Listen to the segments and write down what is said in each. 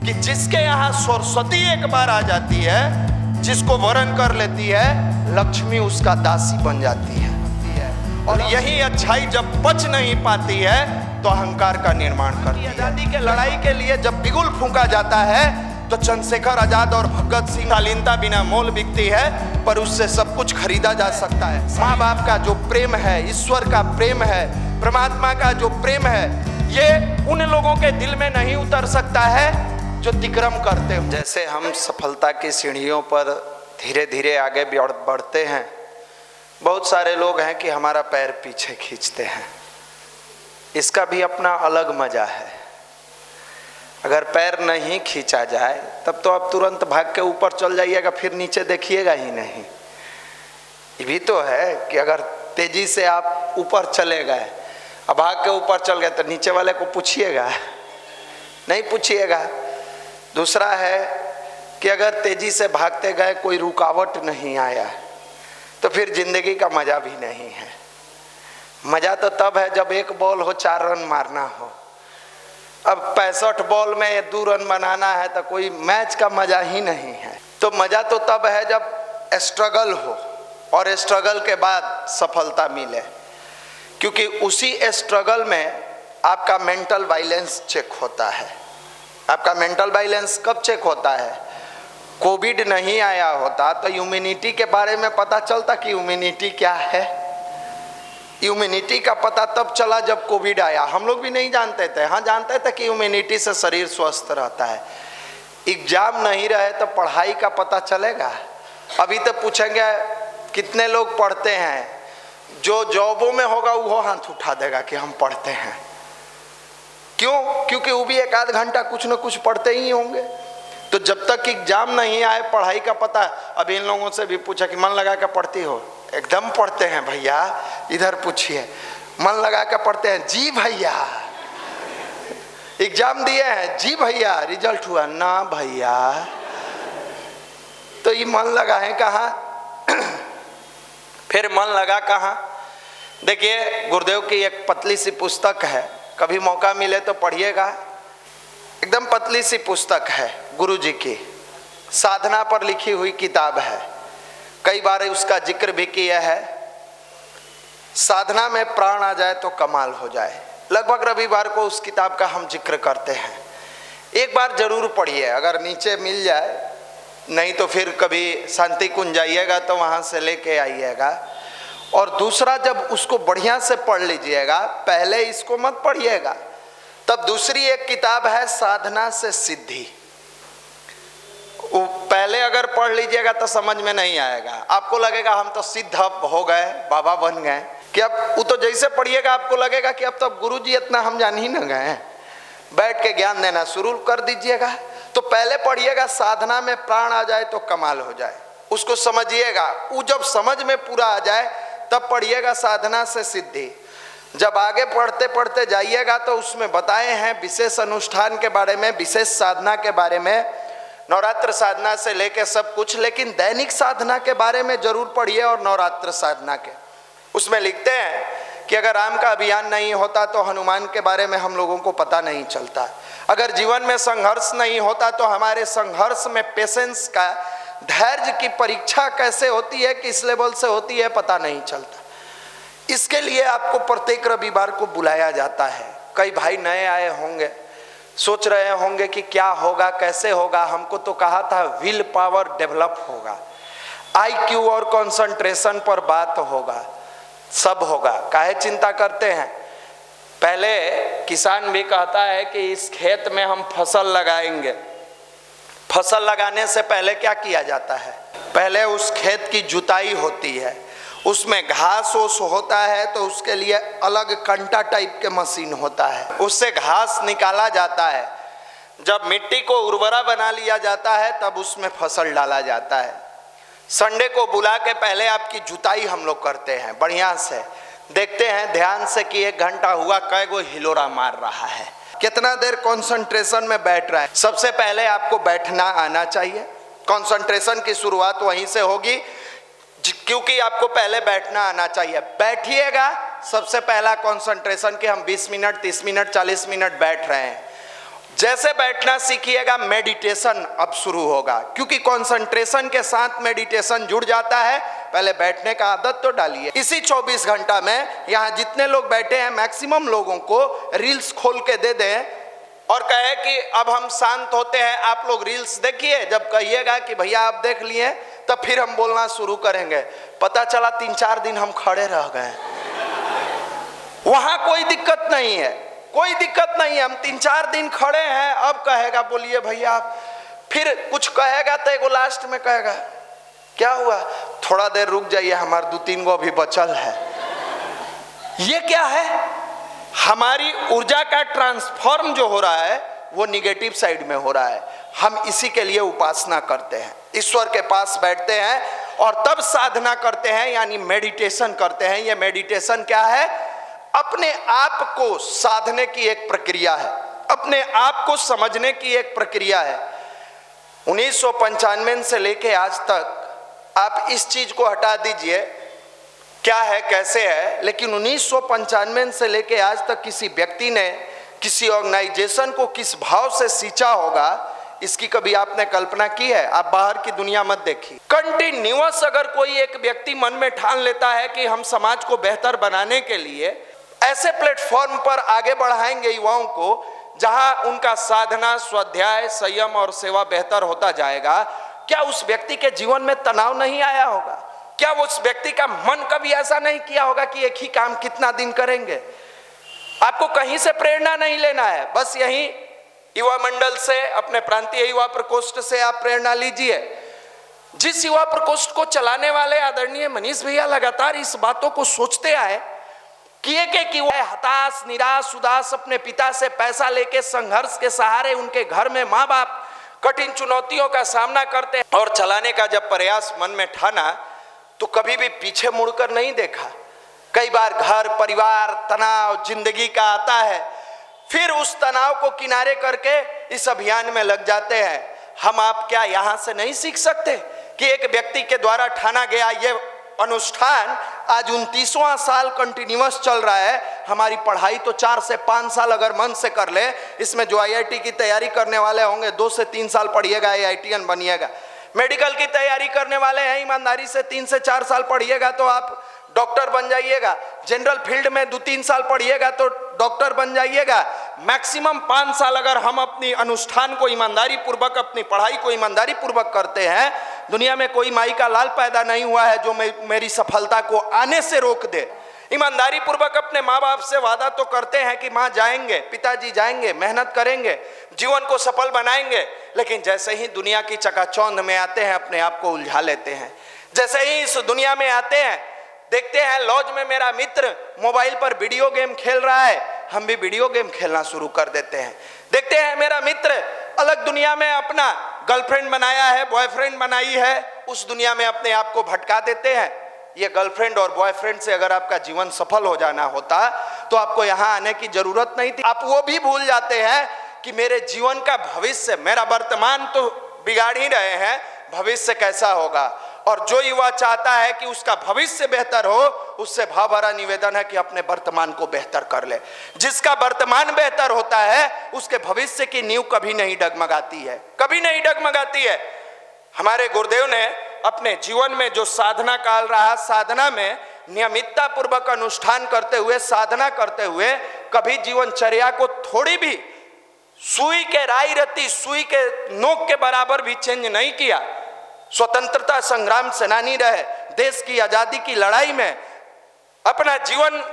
कि जिसके यहाँ सरस्वती एक बार आ जाती है, जिसको वरण कर लेती है, लक्ष्मी उसका दासी बन जाती है। और यही अच्छाई जब बच नहीं पाती है तो अहंकार का निर्माण करती है। आजादी के लड़ाई के लिए जब बिगुल फूंका जाता है तो चंद्रशेखर आजाद और भगत सिंह शालीनता बिना मोल बिकती है, पर उससे सब कुछ खरीदा जा सकता है। माँ बाप का जो प्रेम है, ईश्वर का प्रेम है, परमात्मा का जो प्रेम है, ये उन लोगों के दिल में नहीं उतर सकता है जो तिक्रम करते हो। जैसे हम सफलता की सीढ़ियों पर धीरे धीरे आगे बढ़ते हैं, बहुत सारे लोग हैं कि हमारा पैर पीछे खींचते हैं। इसका भी अपना अलग मजा है। अगर पैर नहीं खींचा जाए तब तो आप तुरंत भाग के ऊपर चल जाइएगा, फिर नीचे देखिएगा ही नहीं। ये भी तो है कि अगर तेजी से आप ऊपर चले गए, अब भाग के ऊपर चल गए तो नीचे वाले को पूछिएगा? नहीं पूछिएगा। दूसरा है कि अगर तेजी से भागते गए, कोई रुकावट नहीं आया, तो फिर जिंदगी का मजा भी नहीं है। मजा तो तब है जब एक बॉल हो, 4 रन मारना हो। अब 65 बॉल में 2 रन बनाना है तो कोई मैच का मजा ही नहीं है। तो मजा तो तब है जब स्ट्रगल हो और स्ट्रगल के बाद सफलता मिले, क्योंकि उसी स्ट्रगल में आपका मेंटल बैलेंस चेक होता है। आपका मेंटल बैलेंस कब चेक होता है? कोविड नहीं आया होता तो इम्यूनिटी के बारे में पता चलता कि इम्यूनिटी क्या है। इम्यूनिटी का पता तब चला जब कोविड आया। हम लोग भी नहीं जानते थे। हाँ, जानते थे कि इम्यूनिटी से शरीर स्वस्थ रहता है। एग्जाम नहीं रहे तो पढ़ाई का पता चलेगा? अभी तो पूछेंगे कितने लोग पढ़ते हैं, जो जॉबों में होगा वो हाथ उठा देगा कि हम पढ़ते हैं। क्यों? क्योंकि वो भी 1 आध घंटा कुछ न कुछ पढ़ते ही होंगे। तो जब तक एग्जाम नहीं आए पढ़ाई का पता। अब इन लोगों से भी पूछा कि मन लगा कर पढ़ती हो? एकदम पढ़ते हैं भैया। इधर पूछिए, मन लगा कर पढ़ते हैं? जी भैया। एग्जाम दिए हैं? जी भैया। रिजल्ट हुआ? ना भैया। तो ये मन लगा है कहाँ? फिर मन लगा कहाँ? देखिए, गुरुदेव की एक पतली सी पुस्तक है, कभी मौका मिले तो पढ़िएगा। एकदम पतली सी पुस्तक है, गुरु जी की साधना पर लिखी हुई किताब है। कई बार उसका जिक्र भी किया है। साधना में प्राण आ जाए तो कमाल हो जाए। लगभग रविवार को उस किताब का हम जिक्र करते हैं। एक बार जरूर पढ़िए, अगर नीचे मिल जाए, नहीं तो फिर कभी शांति कुंज जाइएगा तो वहाँ से लेके आइएगा। और दूसरा, जब उसको बढ़िया से पढ़ लीजिएगा, पहले इसको मत पढ़िएगा। तब दूसरी एक किताब है, साधना से सिद्धि। वो पहले अगर पढ़ लीजिएगा तो समझ में नहीं आएगा। आपको लगेगा हम तो सिद्ध हो गए, बाबा बन गए। कि अब वो तो जैसे पढ़िएगा आपको लगेगा कि अब तो गुरुजी इतना हम जान ही न गए। बैठ के ज्ञान देना शुरू कर दीजिएगा। तो पहले पढ़िएगा साधना में प्राण आ जाए तो कमाल हो जाए, उसको समझिएगा। वो जब समझ में पूरा आ जाए तब पढ़िएगा साधना से सिद्धि। जब आगे पढ़ते पढ़ते जाइएगा तो उसमें बताए हैं विशेष अनुष्ठान के बारे में, विशेष साधना के बारे में, नवरात्र साधना से लेके सब कुछ। लेकिन दैनिक साधना के बारे में जरूर पढ़िए। और नवरात्र साधना के उसमें लिखते हैं कि अगर राम का अभियान नहीं होता तो हनुमान के बारे में हम लोगों को पता नहीं चलता। अगर जीवन में संघर्ष नहीं होता तो हमारे संघर्ष में पेशेंस का, धैर्य की परीक्षा कैसे होती है, किस लेवल से होती है, पता नहीं चलता। इसके लिए आपको प्रत्येक रविवार को बुलाया जाता है। कई भाई नए आए होंगे, सोच रहे होंगे कि क्या होगा, कैसे होगा। हमको तो कहा था विल पावर डेवलप होगा, IQ और कंसंट्रेशन पर बात होगा, सब होगा। काहे चिंता करते हैं? पहले किसान भी कहता है कि इस खेत में हम फसल लगाएंगे। फसल लगाने से पहले क्या किया जाता है? पहले उस खेत की जुताई होती है, उसमें घास ओस होता है तो उसके लिए अलग कंटा टाइप के मशीन होता है, उससे घास निकाला जाता है। जब मिट्टी को उर्वरा बना लिया जाता है तब उसमें फसल डाला जाता है। संडे को बुला के पहले आपकी जुताई हम लोग करते हैं, बढ़िया से देखते हैं ध्यान से कि 1 घंटा हुआ, कै गो हिलोरा मार रहा है, कितना देर कंसंट्रेशन में बैठ रहा है। सबसे पहले आपको बैठना आना चाहिए। कंसंट्रेशन की शुरुआत वहीं से होगी, क्योंकि आपको पहले बैठना आना चाहिए। बैठिएगा, सबसे पहला कंसंट्रेशन कि हम 20 मिनट, 30 मिनट, 40 मिनट बैठ रहे हैं। जैसे बैठना सीखिएगा मेडिटेशन अब शुरू होगा, क्योंकि कंसंट्रेशन के साथ मेडिटेशन जुड़ जाता है। पहले बैठने का आदत तो डालिए। इसी 24 घंटा में यहाँ जितने लोग बैठे हैं मैक्सिमम लोगों को रील्स खोल के दे दें और कहे कि अब हम शांत होते हैं, आप लोग रील्स देखिए। जब कहिएगा कि भैया आप देख लिए, तब फिर हम बोलना शुरू करेंगे। पता चला 3-4 दिन हम खड़े रह गए। वहां कोई दिक्कत नहीं है, कोई दिक्कत नहीं है, हम 3-4 दिन खड़े हैं। अब कहेगा बोलिए भैया आप, फिर कुछ कहेगा तो एगो लास्ट में कहेगा क्या हुआ, थोड़ा देर रुक जाइए, हमारे 2-3 गो भी बचल है। ये क्या है? हमारी ऊर्जा का ट्रांसफॉर्म जो हो रहा है वो निगेटिव साइड में हो रहा है। हम इसी के लिए उपासना करते हैं, ईश्वर के पास बैठते हैं और तब साधना करते हैं, यानी मेडिटेशन करते हैं। ये मेडिटेशन क्या है? अपने आप को साधने की एक प्रक्रिया है, अपने आप को समझने की एक प्रक्रिया है। 1995 से लेके आज तक आप इस चीज को हटा दीजिए क्या है कैसे है, लेकिन 1995 से लेके आज तक किसी व्यक्ति ने किसी ऑर्गेनाइजेशन को किस भाव से सींचा होगा, इसकी कभी आपने कल्पना की है? आप बाहर की दुनिया मत देखिए। कंटिन्यूअस अगर कोई एक व्यक्ति मन में ठान लेता है कि हम समाज को बेहतर बनाने के लिए ऐसे प्लेटफॉर्म पर आगे बढ़ाएंगे युवाओं को जहां उनका साधना, स्वाध्याय, संयम और सेवा बेहतर होता जाएगा, क्या उस व्यक्ति के जीवन में तनाव नहीं आया होगा? क्या वो उस व्यक्ति का मन कभी ऐसा नहीं किया होगा कि एक ही काम कितना दिन करेंगे? आपको कहीं से प्रेरणा नहीं लेना है, बस यही युवा मंडल से, अपने प्रांतीय युवा प्रकोष्ठ से आप प्रेरणा लीजिए। जिस युवा प्रकोष्ठ को चलाने वाले आदरणीय मनीष भैया लगातार इस बातों को सोचते आए कि एक युवा हताश, निराश, उदास अपने पिता से पैसा लेके संघर्ष के सहारे उनके घर में माँ बाप कठिन चुनौतियों का सामना करते हैं और चलाने का जब प्रयास मन में ठाना तो कभी भी पीछे मुड़कर नहीं देखा। कई बार घर परिवार तनाव जिंदगी का आता है, फिर उस तनाव को किनारे करके इस अभियान में लग जाते हैं। हम आप क्या यहाँ से नहीं सीख सकते कि एक व्यक्ति के द्वारा ठाना गया ये अनुष्ठान आज 29वां साल कंटिन्यूअस चल रहा है। हमारी पढ़ाई तो 4 से 5 साल अगर मन से कर ले, इसमें जो IIT की तैयारी करने वाले होंगे 2 से 3 साल पढ़िएगा, IITian बनिएगा। मेडिकल की तैयारी करने वाले हैं, ईमानदारी से 3 से 4 साल पढ़िएगा तो आप डॉक्टर बन जाइएगा। जनरल फील्ड में 2-3 साल पढ़िएगा तो डॉक्टर बन जाइएगा। मैक्सिमम 5 साल अगर हम अपनी अनुष्ठान को ईमानदारी पूर्वक, अपनी पढ़ाई को ईमानदारी पूर्वक करते हैं, दुनिया में कोई माई का लाल पैदा नहीं हुआ है जो मेरी सफलता को आने से रोक दे। ईमानदारी पूर्वक अपने माँ बाप से वादा तो करते हैं कि माँ जाएंगे, पिताजी जाएंगे, मेहनत करेंगे, जीवन को सफल बनाएंगे, लेकिन जैसे ही दुनिया की चकाचौंध में आते हैं अपने आप को उलझा लेते हैं। जैसे ही इस दुनिया में आते हैं, देखते हैं लॉज में मेरा मित्र मोबाइल पर वीडियो गेम खेल रहा है, हम भी वीडियो गेम खेलना शुरू कर देते हैं। देखते हैं मेरा मित्र अलग दुनिया में अपना गर्लफ्रेंड बनाया है, बॉयफ्रेंड बनाई है, उस दुनिया में अपने आप को भटका देते हैं। ये गर्लफ्रेंड और बॉयफ्रेंड से अगर आपका जीवन सफल हो जाना होता तो आपको यहाँ आने की जरूरत नहीं थी। आप वो भी भूल जाते हैं कि मेरे जीवन का भविष्य, मेरा वर्तमान तो बिगाड़ ही रहे हैं, भविष्य कैसा होगा। और जो युवा चाहता है कि उसका भविष्य बेहतर हो, उससे भाव भरा निवेदन है कि अपने वर्तमान को बेहतर कर ले। जिसका वर्तमान बेहतर होता है उसके भविष्य की नींव कभी नहीं डगमगाती है, कभी नहीं डगमगाती है। हमारे गुरुदेव ने अपने जीवन में जो साधना काल रहा, साधना में नियमितता पूर्वक अनुष्ठान करते हुए, साधना करते हुए कभी जीवनचर्या को थोड़ी भी सुई के राई रत्ती, सुई के नोक के बराबर भी चेंज नहीं किया। स्वतंत्रता संग्राम सेनानी रहे, देश की आजादी की लड़ाई में अपना जीवन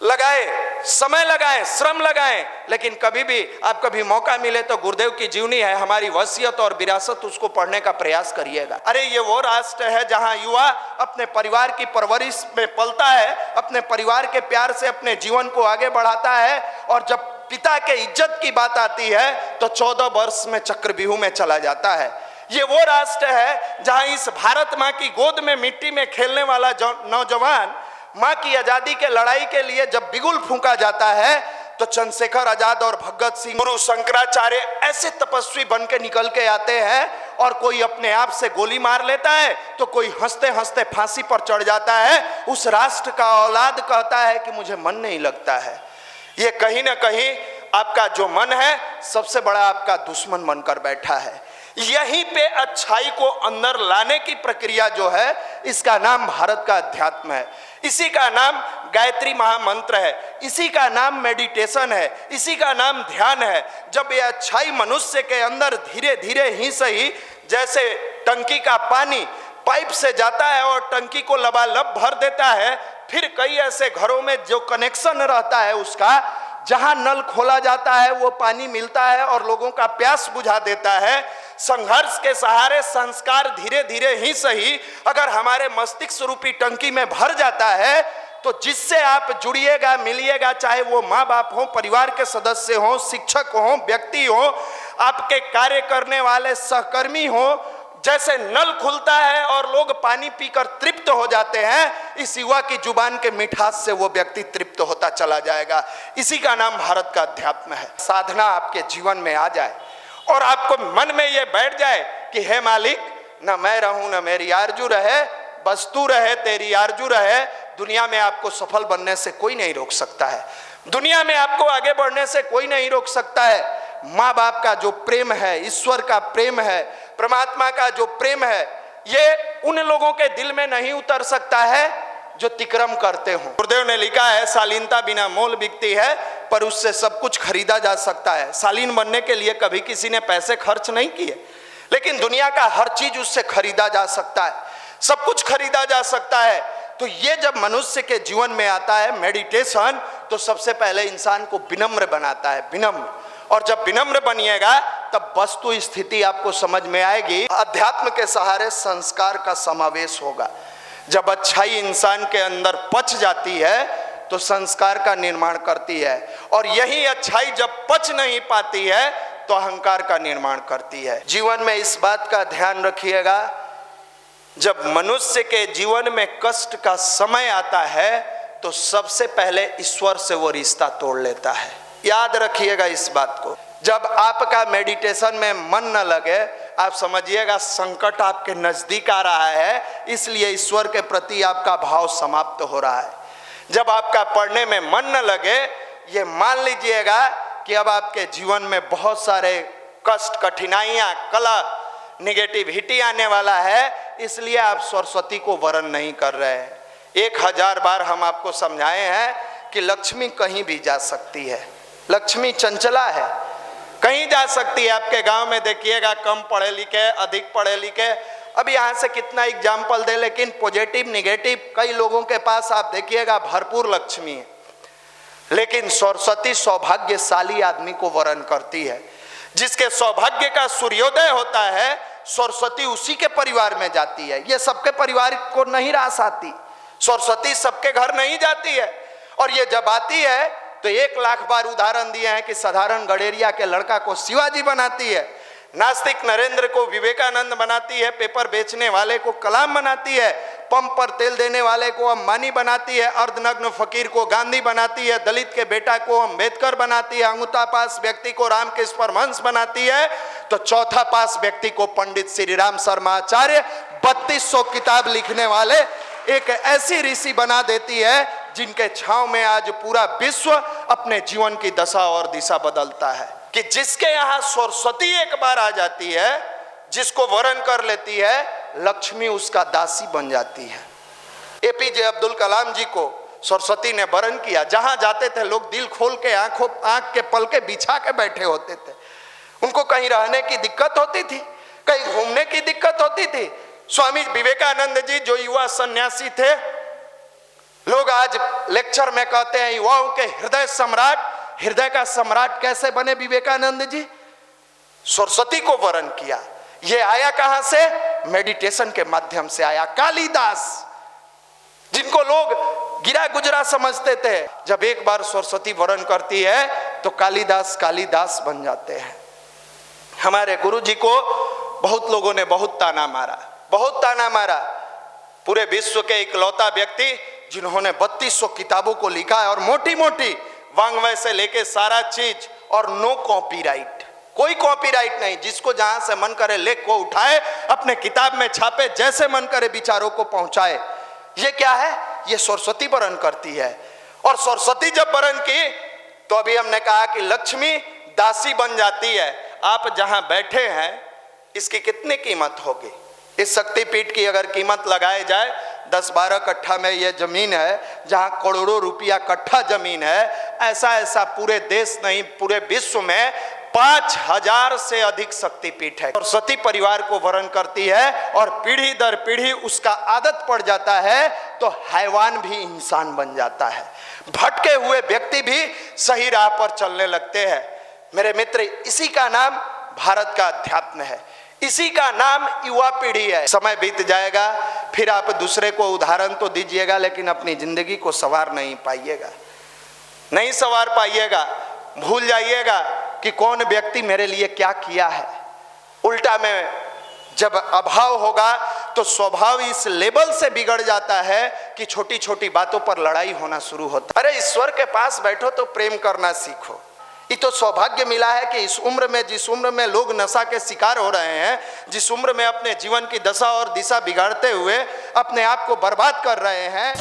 लगाए, समय लगाए, श्रम लगाए, लेकिन कभी भी आप कभी मौका मिले तो गुरुदेव की जीवनी है, हमारी वसीयत और विरासत, उसको पढ़ने का प्रयास करिएगा। अरे ये वो राष्ट्र है जहां युवा अपने परिवार की परवरिश में पलता है, अपने परिवार के प्यार से अपने जीवन को आगे बढ़ाता है, और जब पिता के इज्जत की बात आती है तो 14 वर्ष में चक्रव्यूह में चला जाता है। ये वो राष्ट्र है जहां इस भारत माँ की गोद में मिट्टी में खेलने वाला नौजवान माँ की आजादी के लड़ाई के लिए जब बिगुल फूंका जाता है तो चंद्रशेखर आजाद और भगत सिंह, गुरु शंकराचार्य ऐसे तपस्वी बन के निकल के आते हैं, और कोई अपने आप से गोली मार लेता है तो कोई हंसते हंसते फांसी पर चढ़ जाता है। उस राष्ट्र का औलाद कहता है कि मुझे मन नहीं लगता है। ये कहीं ना कहीं आपका जो मन है सबसे बड़ा आपका दुश्मन बनकर बैठा है। यहीं पे अच्छाई को अंदर लाने की प्रक्रिया जो है, इसका नाम भारत का अध्यात्म है, इसी का नाम गायत्री महामंत्र है, इसी का नाम मेडिटेशन है, इसी का नाम ध्यान है। जब ये अच्छाई मनुष्य के अंदर धीरे धीरे ही सही, जैसे टंकी का पानी पाइप से जाता है और टंकी को लबालब भर देता है, फिर कई ऐसे घरों में जो कनेक्शन रहता है उसका, जहां नल खोला जाता है वो पानी मिलता है और लोगों का प्यास बुझा देता है। संघर्ष के सहारे संस्कार धीरे धीरे ही सही अगर हमारे मस्तिष्क रूपी टंकी में भर जाता है, तो जिससे आप जुड़िएगा, मिलिएगा, चाहे वो माँ बाप हो, परिवार के सदस्य हो, शिक्षक हो, व्यक्ति हो, आपके कार्य करने वाले सहकर्मी हो, जैसे नल खुलता है और लोग पानी पीकर तृप्त हो जाते हैं, इस युवा की जुबान के मिठास से वो व्यक्ति तृप्त होता चला जाएगा। इसी का नाम भारत का अध्यात्म है। साधना आपके जीवन में आ जाए और आपको मन में ये बैठ जाए कि हे मालिक, न मैं रहूं न मेरी आरजू रहे, बस तू रहे, तेरी आरजू रहे। दुनिया में आपको सफल बनने से कोई नहीं रोक सकता है, दुनिया में आपको आगे बढ़ने से कोई नहीं रोक सकता है। माँ बाप का जो प्रेम है, ईश्वर का प्रेम है, परमात्मा का जो प्रेम है, ये उन लोगों के दिल में नहीं उतर सकता है जो तिक्रम करते हो। गुरुदेव ने लिखा है, शालीनता बिना मोल बिकती है, पर उससे सब कुछ खरीदा जा सकता है। शालीन बनने के लिए कभी किसी ने पैसे खर्च नहीं किए, लेकिन दुनिया का हर चीज उससे खरीदा जा सकता है, सब कुछ खरीदा जा सकता है। तो ये जब मनुष्य के जीवन में आता है मेडिटेशन, तो सबसे पहले इंसान को विनम्र बनाता है, विनम्र। और जब विनम्र बनिएगा तब वस्तु स्थिति आपको समझ में आएगी। अध्यात्म के सहारे संस्कार का समावेश होगा। जब अच्छाई इंसान के अंदर पच जाती है तो संस्कार का निर्माण करती है, और यही अच्छाई जब पच नहीं पाती है तो अहंकार का निर्माण करती है। जीवन में इस बात का ध्यान रखिएगा, जब मनुष्य के जीवन में कष्ट का समय आता है तो सबसे पहले ईश्वर से वो रिश्ता तोड़ लेता है। याद रखिएगा इस बात को। जब आपका मेडिटेशन में मन न लगे, आप समझिएगा संकट आपके नजदीक आ रहा है, इसलिए ईश्वर के प्रति आपका भाव समाप्त हो रहा है। जब आपका पढ़ने में मन न लगे, ये मान लीजिएगा कि अब आपके जीवन में बहुत सारे कष्ट, कठिनाइयाँ, कला, निगेटिविटी आने वाला है, इसलिए आप सरस्वती को वरण नहीं कर रहे हैं। 1000 बार हम आपको समझाए हैं कि लक्ष्मी कहीं भी जा सकती है, लक्ष्मी चंचला है, कहीं जा सकती है। आपके गांव में देखिएगा, कम पढ़े लिखे, अधिक पढ़े लिखे, अब यहाँ से कितना एग्जाम्पल दे, लेकिन पॉजिटिव निगेटिव कई लोगों के पास आप देखिएगा भरपूर लक्ष्मी है, लेकिन सरस्वती सौभाग्यशाली आदमी को वरण करती है। जिसके सौभाग्य का सूर्योदय होता है, सरस्वती उसी के परिवार में जाती है। ये सबके परिवार को नहीं रास आती, सरस्वती सबके घर नहीं जाती है। और ये जब आती है तो 1,00,000 बार उदाहरण दिए हैं कि साधारण गडेरिया के लड़का को शिवाजी बनाती है, नास्तिक नरेंद्र को विवेकानंद बनाती है, पेपर बेचने वाले को कलाम बनाती है, पंप पर तेल देने वाले को अंबानी बनाती है, अर्धनग्न फकीर को गांधी बनाती है, दलित के बेटा को अंबेडकर बनाती है, अंगूठा पास व्यक्ति को रामकृष्ण परमहंस बनाती है, तो चौथा पास व्यक्ति को पंडित श्री राम शर्मा आचार्य 3200 किताब लिखने वाले एक ऐसी ऋषि बना देती है जिनके छांव में आज पूरा विश्व अपने जीवन की दशा और दिशा बदलता है। कि जिसके यहाँ सरस्वती एक बार आ जाती है, जिसको वरण कर लेती है, लक्ष्मी उसका दासी बन जाती है। एपीजे अब्दुल कलाम जी को सरस्वती ने वरण किया। जहां जाते थे लोग दिल खोल के आंख के पलके बिछा के बैठे होते थे। उनको कहीं रहने की दिक्कत होती थी, कहीं घूमने की दिक्कत होती थी। स्वामी विवेकानंद जी जो युवा सन्यासी थे, लोग आज लेक्चर में कहते हैं युवाओं के हृदय सम्राट, हृदय का सम्राट कैसे बने विवेकानंद जी? सरस्वती को वरण किया। ये आया कहां से? मेडिटेशन के माध्यम से आया। कालिदास, जिनको लोग गिरा गुजरा समझते थे, जब एक बार सरस्वती वरण करती है तो कालिदास कालिदास बन जाते हैं। हमारे गुरु जी को बहुत लोगों ने बहुत ताना मारा, बहुत ताना मारा। पूरे विश्व के इकलौता व्यक्ति जिन्होंने 3200 किताबों को लिखा है, और मोटी मोटी वांग्मय से लेके सारा चीज, और नो कॉपीराइट, कोई कॉपीराइट नहीं। जिसको जहां से मन करे लेख को उठाए, अपने किताब में छापे, जैसे मन करे विचारों को पहुंचाए। ये क्या है? ये सरस्वती वरण करती है। और सरस्वती जब वरण की तो अभी हमने कहा कि लक्ष्मी दासी बन जाती है। आप जहां बैठे हैं इसकी कितनी कीमत होगी? इस शक्तिपीठ की अगर कीमत लगाई जाए, 10-12 कट्ठा में यह जमीन है, जहां करोड़ों रुपया कट्ठा जमीन है, ऐसा पूरे देश नहीं पूरे विश्व में 5000 से अधिक शक्तिपीठ है। और सती परिवार को वर्ण करती है और पीढ़ी दर पीढ़ी उसका आदत पड़ जाता है तो हैवान भी इंसान बन जाता है, भटके हुए व्यक्ति भी सही राह पर चलने लगते हैं। मेरे मित्र, इसी का नाम भारत का अध्यात्म है, इसी का नाम युवा पीढ़ी है। समय बीत जाएगा, फिर आप दूसरे को उदाहरण तो दीजिएगा लेकिन अपनी जिंदगी को संवार नहीं पाइएगा, नहीं संवार पाइएगा। भूल जाइएगा कि कौन व्यक्ति मेरे लिए क्या किया है। उल्टा में जब अभाव होगा तो स्वभाव इस लेवल से बिगड़ जाता है कि छोटी छोटी बातों पर लड़ाई होना शुरू होता है। अरे ईश्वर के पास बैठो तो प्रेम करना सीखो। ये तो सौभाग्य मिला है कि इस उम्र में, जिस उम्र में लोग नशा के शिकार हो रहे हैं, जिस उम्र में अपने जीवन की दशा और दिशा बिगाड़ते हुए अपने आप को बर्बाद कर रहे हैं,